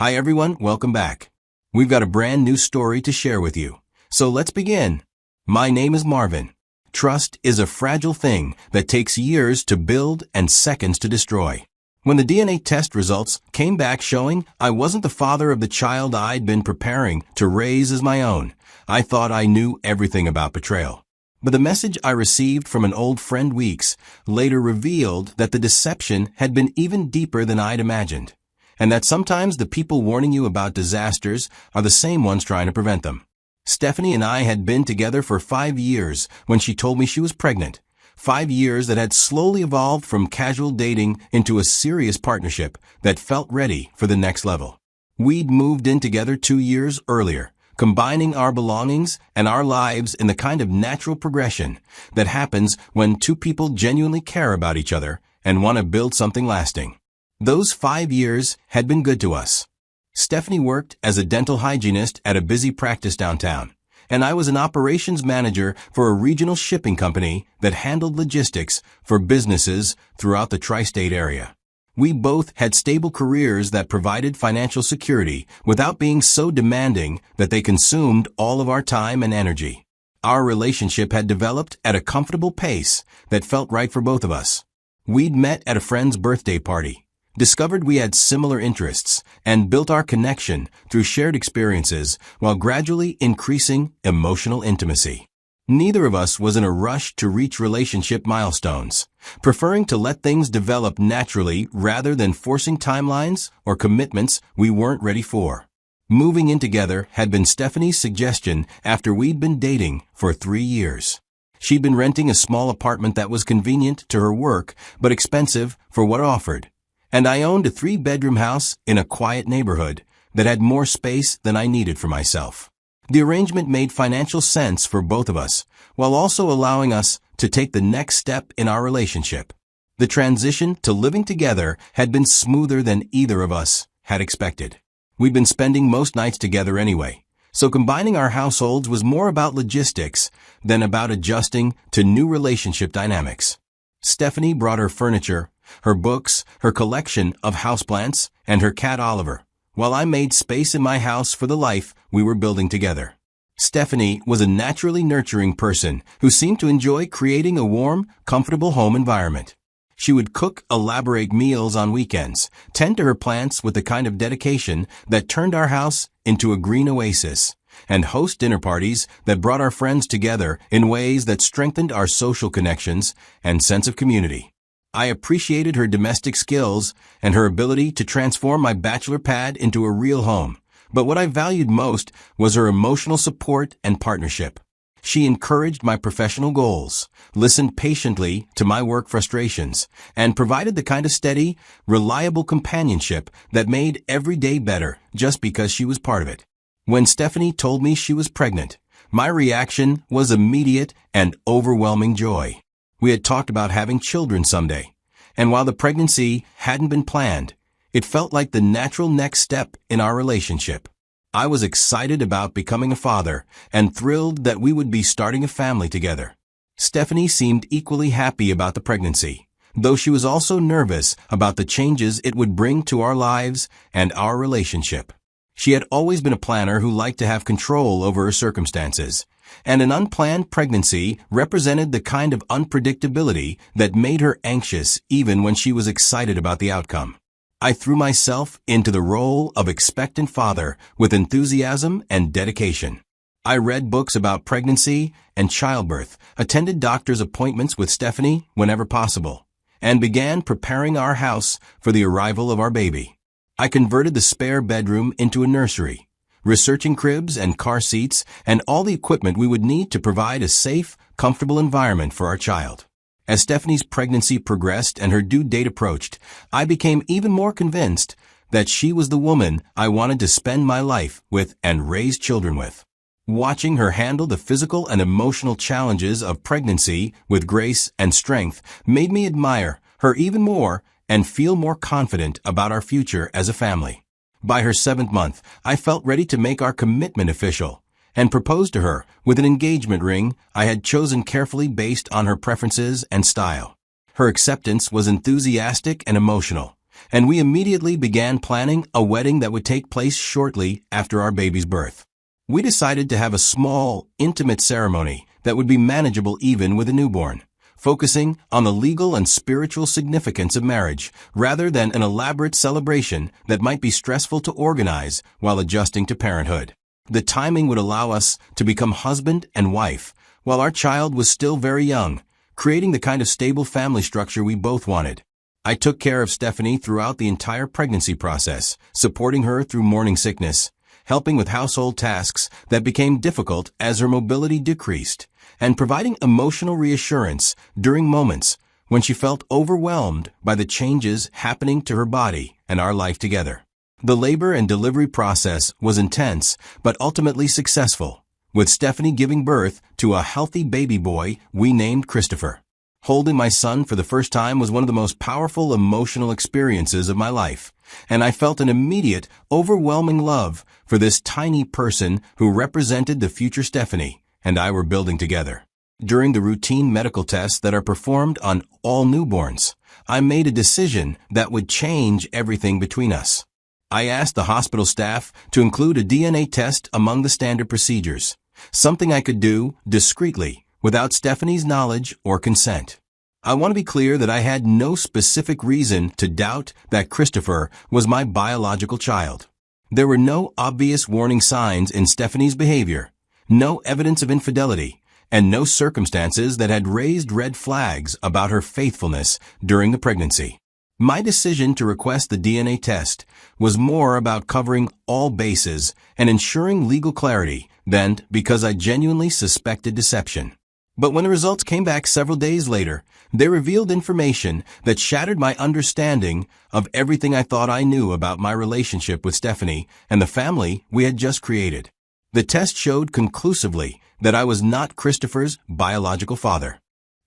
Hi everyone, welcome back. We've got a brand new story to share with you. So let's begin. My name is Marvin. Trust is a fragile thing that takes years to build and seconds to destroy. When the DNA test results came back showing I wasn't the father of the child I'd been preparing to raise as my own, I thought I knew everything about betrayal. But the message I received from an old friend weeks later revealed that the deception had been even deeper than I'd imagined, and that sometimes the people warning you about disasters are the same ones trying to prevent them. Stephanie and I had been together for 5 years when she told me she was pregnant. 5 years that had slowly evolved from casual dating into a serious partnership that felt ready for the next level. We'd moved in together 2 years earlier, combining our belongings and our lives in the kind of natural progression that happens when two people genuinely care about each other and want to build something lasting. Those 5 years had been good to us. Stephanie worked as a dental hygienist at a busy practice downtown, and I was an operations manager for a regional shipping company that handled logistics for businesses throughout the tri-state area. We both had stable careers that provided financial security without being so demanding that they consumed all of our time and energy. Our relationship had developed at a comfortable pace that felt right for both of us. We'd met at a friend's birthday party, discovered we had similar interests, and built our connection through shared experiences while gradually increasing emotional intimacy. Neither of us was in a rush to reach relationship milestones, preferring to let things develop naturally rather than forcing timelines or commitments we weren't ready for. Moving in together had been Stephanie's suggestion after we'd been dating for 3 years. She'd been renting a small apartment that was convenient to her work but expensive for what it offered. And I owned a 3-bedroom house in a quiet neighborhood that had more space than I needed for myself. The arrangement made financial sense for both of us, while also allowing us to take the next step in our relationship. The transition to living together had been smoother than either of us had expected. We'd been spending most nights together anyway, so combining our households was more about logistics than about adjusting to new relationship dynamics. Stephanie brought her furniture, her books, her collection of houseplants, and her cat Oliver, while I made space in my house for the life we were building together. Stephanie was a naturally nurturing person who seemed to enjoy creating a warm, comfortable home environment. She would cook elaborate meals on weekends, tend to her plants with the kind of dedication that turned our house into a green oasis, and host dinner parties that brought our friends together in ways that strengthened our social connections and sense of community. I appreciated her domestic skills and her ability to transform my bachelor pad into a real home, but what I valued most was her emotional support and partnership. She encouraged my professional goals, listened patiently to my work frustrations, and provided the kind of steady, reliable companionship that made every day better just because she was part of it. When Stephanie told me she was pregnant, my reaction was immediate and overwhelming joy. We had talked about having children someday, and while the pregnancy hadn't been planned, it felt like the natural next step in our relationship. I was excited about becoming a father and thrilled that we would be starting a family together. Stephanie seemed equally happy about the pregnancy, though she was also nervous about the changes it would bring to our lives and our relationship. She had always been a planner who liked to have control over her circumstances, and an unplanned pregnancy represented the kind of unpredictability that made her anxious even when she was excited about the outcome. I threw myself into the role of expectant father with enthusiasm and dedication. I read books about pregnancy and childbirth, attended doctor's appointments with Stephanie whenever possible, and began preparing our house for the arrival of our baby. I converted the spare bedroom into a nursery, researching cribs and car seats and all the equipment we would need to provide a safe, comfortable environment for our child. As Stephanie's pregnancy progressed and her due date approached, I became even more convinced that she was the woman I wanted to spend my life with and raise children with. Watching her handle the physical and emotional challenges of pregnancy with grace and strength made me admire her even more and feel more confident about our future as a family. By her 7th month, I felt ready to make our commitment official and proposed to her with an engagement ring I had chosen carefully based on her preferences and style. Her acceptance was enthusiastic and emotional, and we immediately began planning a wedding that would take place shortly after our baby's birth. We decided to have a small, intimate ceremony that would be manageable even with a newborn, focusing on the legal and spiritual significance of marriage rather than an elaborate celebration that might be stressful to organize while adjusting to parenthood. The timing would allow us to become husband and wife while our child was still very young, creating the kind of stable family structure we both wanted. I took care of Stephanie throughout the entire pregnancy process, supporting her through morning sickness, helping with household tasks that became difficult as her mobility decreased, and providing emotional reassurance during moments when she felt overwhelmed by the changes happening to her body and our life together. The labor and delivery process was intense, but ultimately successful, with Stephanie giving birth to a healthy baby boy we named Christopher. Holding my son for the first time was one of the most powerful emotional experiences of my life, and I felt an immediate, overwhelming love for this tiny person who represented the future Stephanie and I were building together. During the routine medical tests that are performed on all newborns, I made a decision that would change everything between us. I asked the hospital staff to include a DNA test among the standard procedures, something I could do discreetly without Stephanie's knowledge or consent. I want to be clear that I had no specific reason to doubt that Christopher was my biological child. There were no obvious warning signs in Stephanie's behavior, no evidence of infidelity, and no circumstances that had raised red flags about her faithfulness during the pregnancy. My decision to request the DNA test was more about covering all bases and ensuring legal clarity than because I genuinely suspected deception. But when the results came back several days later, they revealed information that shattered my understanding of everything I thought I knew about my relationship with Stephanie and the family we had just created. The test showed conclusively that I was not Christopher's biological father.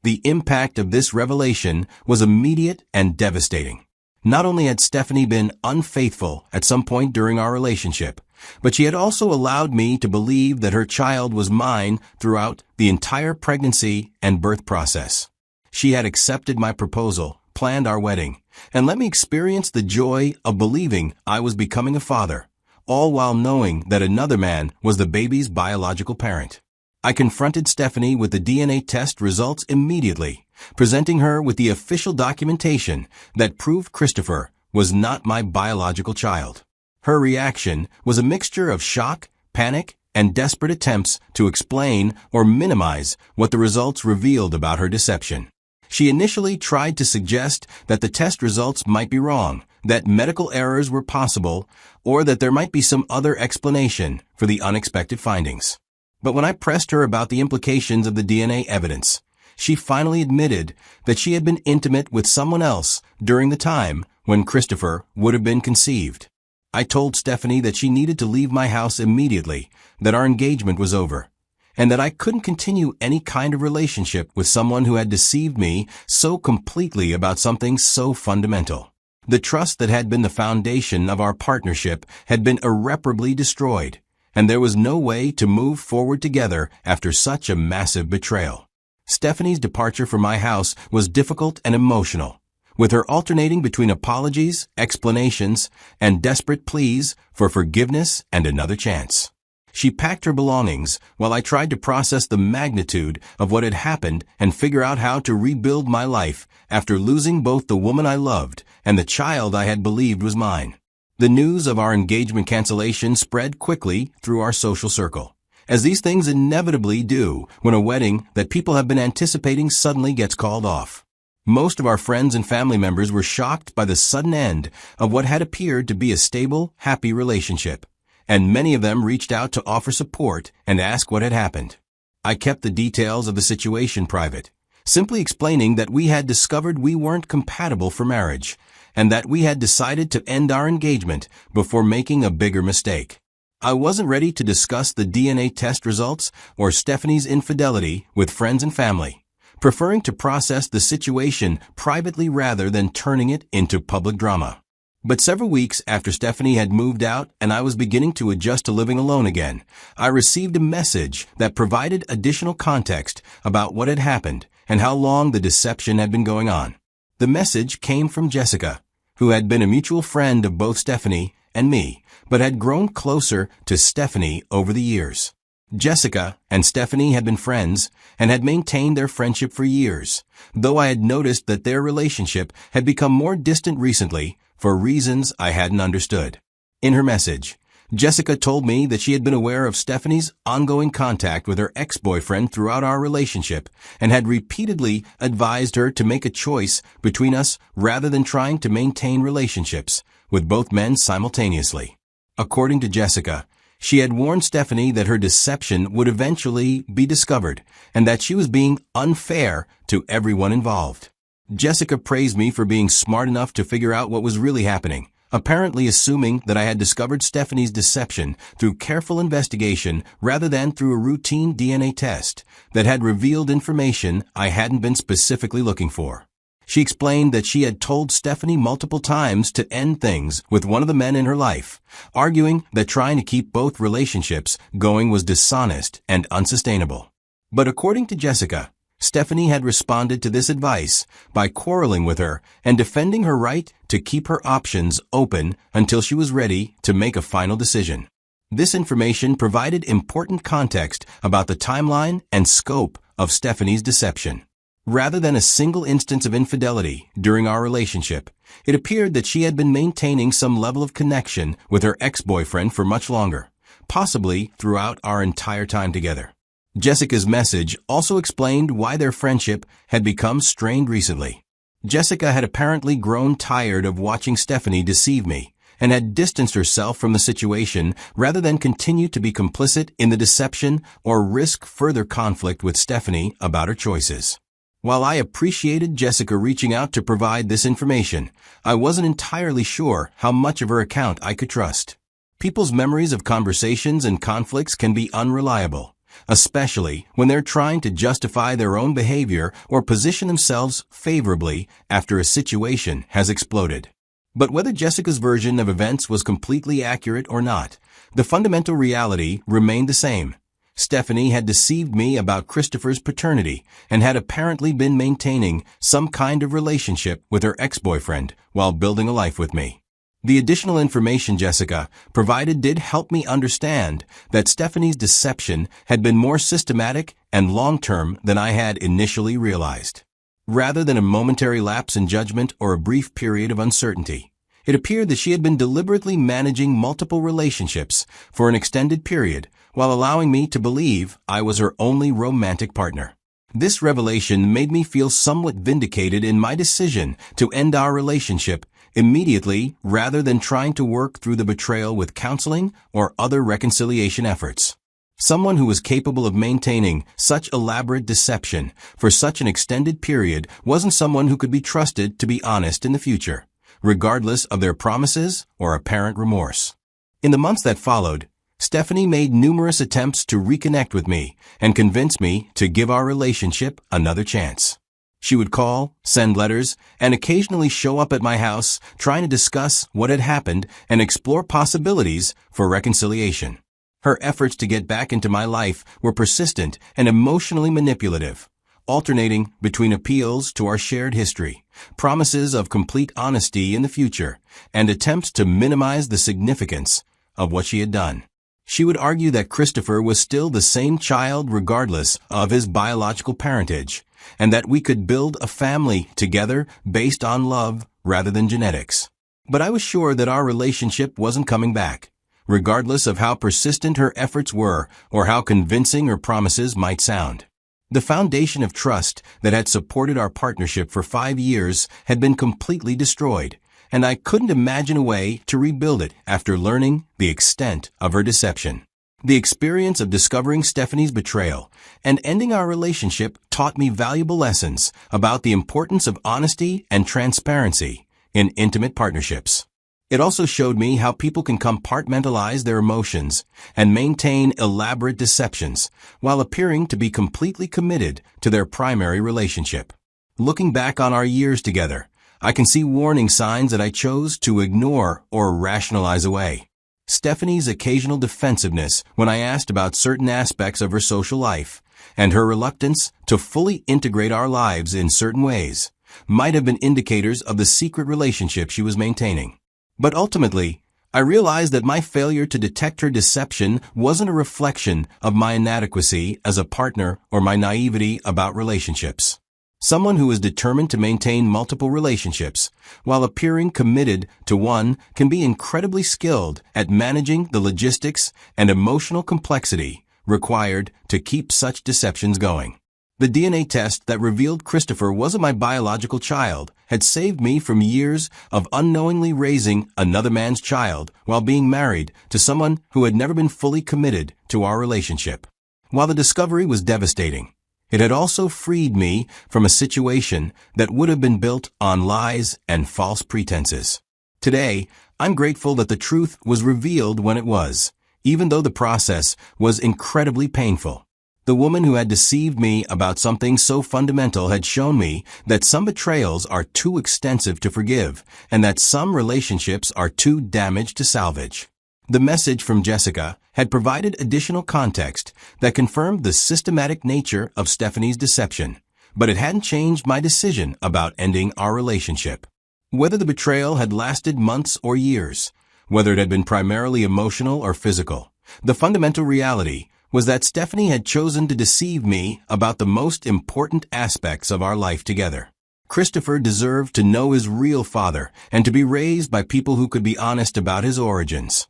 The impact of this revelation was immediate and devastating. Not only had Stephanie been unfaithful at some point during our relationship, but she had also allowed me to believe that her child was mine throughout the entire pregnancy and birth process. She had accepted my proposal, planned our wedding, and let me experience the joy of believing I was becoming a father, all while knowing that another man was the baby's biological parent. I confronted Stephanie with the DNA test results immediately, presenting her with the official documentation that proved Christopher was not my biological child. Her reaction was a mixture of shock, panic, and desperate attempts to explain or minimize what the results revealed about her deception. She initially tried to suggest that the test results might be wrong, that medical errors were possible, or that there might be some other explanation for the unexpected findings. But when I pressed her about the implications of the DNA evidence, she finally admitted that she had been intimate with someone else during the time when Christopher would have been conceived. I told Stephanie that she needed to leave my house immediately, that our engagement was over, and that I couldn't continue any kind of relationship with someone who had deceived me so completely about something so fundamental. The trust that had been the foundation of our partnership had been irreparably destroyed, and there was no way to move forward together after such a massive betrayal. Stephanie's departure from my house was difficult and emotional, with her alternating between apologies, explanations, and desperate pleas for forgiveness and another chance. She packed her belongings while I tried to process the magnitude of what had happened and figure out how to rebuild my life after losing both the woman I loved and the child I had believed was mine. The news of our engagement cancellation spread quickly through our social circle, as these things inevitably do when a wedding that people have been anticipating suddenly gets called off. Most of our friends and family members were shocked by the sudden end of what had appeared to be a stable, happy relationship, and many of them reached out to offer support and ask what had happened. I kept the details of the situation private, simply explaining that we had discovered we weren't compatible for marriage, and that we had decided to end our engagement before making a bigger mistake. I wasn't ready to discuss the DNA test results or Stephanie's infidelity with friends and family, preferring to process the situation privately rather than turning it into public drama. But several weeks after Stephanie had moved out and I was beginning to adjust to living alone again, I received a message that provided additional context about what had happened and how long the deception had been going on. The message came from Jessica, who had been a mutual friend of both Stephanie and me, but had grown closer to Stephanie over the years. Jessica and Stephanie had been friends and had maintained their friendship for years, though I had noticed that their relationship had become more distant recently for reasons I hadn't understood. In her message, Jessica told me that she had been aware of Stephanie's ongoing contact with her ex-boyfriend throughout our relationship and had repeatedly advised her to make a choice between us rather than trying to maintain relationships with both men simultaneously. According to Jessica, she had warned Stephanie that her deception would eventually be discovered and that she was being unfair to everyone involved. Jessica praised me for being smart enough to figure out what was really happening, apparently assuming that I had discovered Stephanie's deception through careful investigation rather than through a routine DNA test that had revealed information I hadn't been specifically looking for. She explained that she had told Stephanie multiple times to end things with one of the men in her life, arguing that trying to keep both relationships going was dishonest and unsustainable. But according to Jessica, Stephanie had responded to this advice by quarreling with her and defending her right to keep her options open until she was ready to make a final decision. This information provided important context about the timeline and scope of Stephanie's deception. Rather than a single instance of infidelity during our relationship, it appeared that she had been maintaining some level of connection with her ex-boyfriend for much longer, possibly throughout our entire time together. Jessica's message also explained why their friendship had become strained recently. Jessica had apparently grown tired of watching Stephanie deceive me and had distanced herself from the situation rather than continue to be complicit in the deception or risk further conflict with Stephanie about her choices. While I appreciated Jessica reaching out to provide this information, I wasn't entirely sure how much of her account I could trust. People's memories of conversations and conflicts can be unreliable, especially when they're trying to justify their own behavior or position themselves favorably after a situation has exploded. But whether Jessica's version of events was completely accurate or not, the fundamental reality remained the same. Stephanie had deceived me about Christopher's paternity and had apparently been maintaining some kind of relationship with her ex-boyfriend while building a life with me. The additional information Jessica provided did help me understand that Stephanie's deception had been more systematic and long-term than I had initially realized. Rather than a momentary lapse in judgment or a brief period of uncertainty, it appeared that she had been deliberately managing multiple relationships for an extended period while allowing me to believe I was her only romantic partner. This revelation made me feel somewhat vindicated in my decision to end our relationship immediately rather than trying to work through the betrayal with counseling or other reconciliation efforts. Someone who was capable of maintaining such elaborate deception for such an extended period wasn't someone who could be trusted to be honest in the future, regardless of their promises or apparent remorse. In the months that followed, Stephanie made numerous attempts to reconnect with me and convince me to give our relationship another chance. She would call, send letters, and occasionally show up at my house trying to discuss what had happened and explore possibilities for reconciliation. Her efforts to get back into my life were persistent and emotionally manipulative, alternating between appeals to our shared history, promises of complete honesty in the future, and attempts to minimize the significance of what she had done. She would argue that Christopher was still the same child regardless of his biological parentage, and that we could build a family together based on love rather than genetics. But I was sure that our relationship wasn't coming back, regardless of how persistent her efforts were or how convincing her promises might sound. The foundation of trust that had supported our partnership for 5 years had been completely destroyed, and I couldn't imagine a way to rebuild it after learning the extent of her deception. The experience of discovering Stephanie's betrayal and ending our relationship taught me valuable lessons about the importance of honesty and transparency in intimate partnerships. It also showed me how people can compartmentalize their emotions and maintain elaborate deceptions while appearing to be completely committed to their primary relationship. Looking back on our years together, I can see warning signs that I chose to ignore or rationalize away. Stephanie's occasional defensiveness when I asked about certain aspects of her social life, and her reluctance to fully integrate our lives in certain ways, might have been indicators of the secret relationship she was maintaining. But ultimately, I realized that my failure to detect her deception wasn't a reflection of my inadequacy as a partner or my naivety about relationships. Someone who is determined to maintain multiple relationships while appearing committed to one can be incredibly skilled at managing the logistics and emotional complexity required to keep such deceptions going. The DNA test that revealed Christopher wasn't my biological child had saved me from years of unknowingly raising another man's child while being married to someone who had never been fully committed to our relationship. While the discovery was devastating, it had also freed me from a situation that would have been built on lies and false pretenses. Today, I'm grateful that the truth was revealed when it was, even though the process was incredibly painful. The woman who had deceived me about something so fundamental had shown me that some betrayals are too extensive to forgive, and that some relationships are too damaged to salvage. The message from Jessica had provided additional context that confirmed the systematic nature of Stephanie's deception, but it hadn't changed my decision about ending our relationship. Whether the betrayal had lasted months or years, whether it had been primarily emotional or physical, the fundamental reality was that Stephanie had chosen to deceive me about the most important aspects of our life together. Christopher deserved to know his real father and to be raised by people who could be honest about his origins.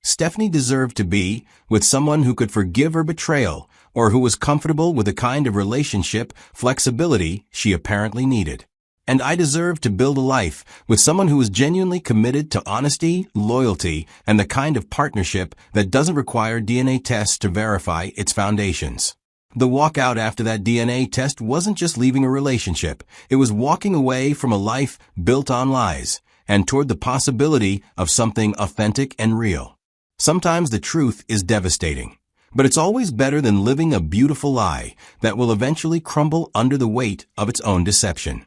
Stephanie deserved to be with someone who could forgive her betrayal or who was comfortable with the kind of relationship flexibility she apparently needed. And I deserved to build a life with someone who was genuinely committed to honesty, loyalty, and the kind of partnership that doesn't require DNA tests to verify its foundations. The walkout after that DNA test wasn't just leaving a relationship. It was walking away from a life built on lies and toward the possibility of something authentic and real. Sometimes the truth is devastating, but it's always better than living a beautiful lie that will eventually crumble under the weight of its own deception.